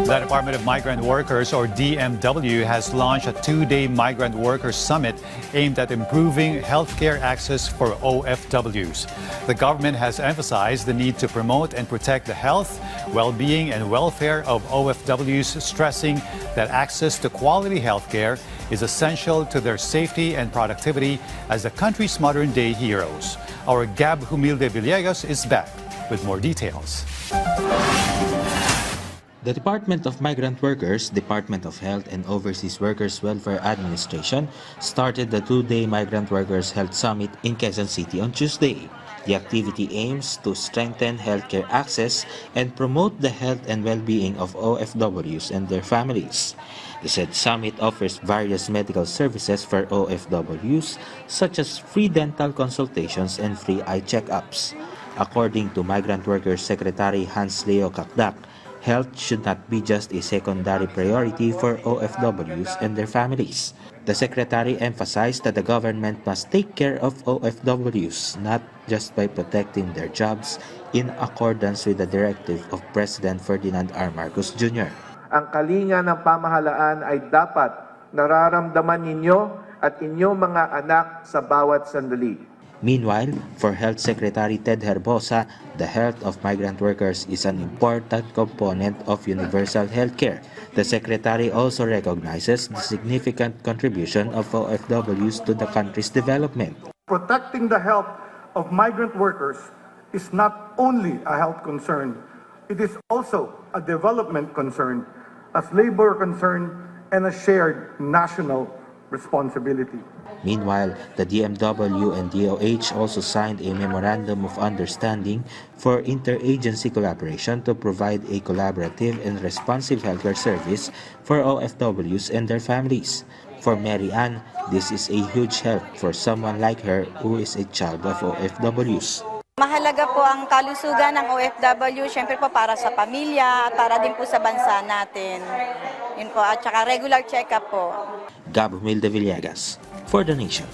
The Department of Migrant Workers, or DMW, has launched a two-day Migrant Workers Summit aimed at improving healthcare access for OFWs. The government has emphasized the need to promote and protect the health, well-being, and welfare of OFWs, stressing that access to quality healthcare is essential to their safety and productivity as the country's modern-day heroes. Our Gab Humilde Villegas is back with more details. The Department of Migrant Workers, Department of Health and Overseas Workers Welfare Administration started the two-day Migrant Workers Health Summit in Quezon City on Tuesday. The activity aims to strengthen healthcare access and promote the health and well-being of OFWs and their families. The said summit offers various medical services for OFWs, such as free dental consultations and free eye checkups. According to Migrant Workers Secretary Hans Leo Kakdak, health should not be just a secondary priority for OFWs and their families. The Secretary emphasized that the government must take care of OFWs not just by protecting their jobs in accordance with the directive of President Ferdinand R. Marcos Jr. Ang kalinga ng pamahalaan ay dapat nararamdaman ninyo at inyong mga anak sa bawat sandali. Meanwhile, for Health Secretary Ted Herbosa, the health of migrant workers is an important component of universal healthcare. The Secretary also recognizes the significant contribution of OFWs to the country's development. Protecting the health of migrant workers is not only a health concern, it is also a development concern, a labor concern, and a shared national responsibility. Meanwhile, the DMW and DOH also signed a Memorandum of Understanding for interagency collaboration to provide a collaborative and responsive healthcare service for OFWs and their families. For Mary Ann, this is a huge help for someone like her who is a child of OFWs. Mahalaga po ang kalusugan ng OFW, syempre po para sa pamilya at para din po sa bansa natin. Yun po, at saka regular check-up po. Gab Humilde Villegas for The Nation.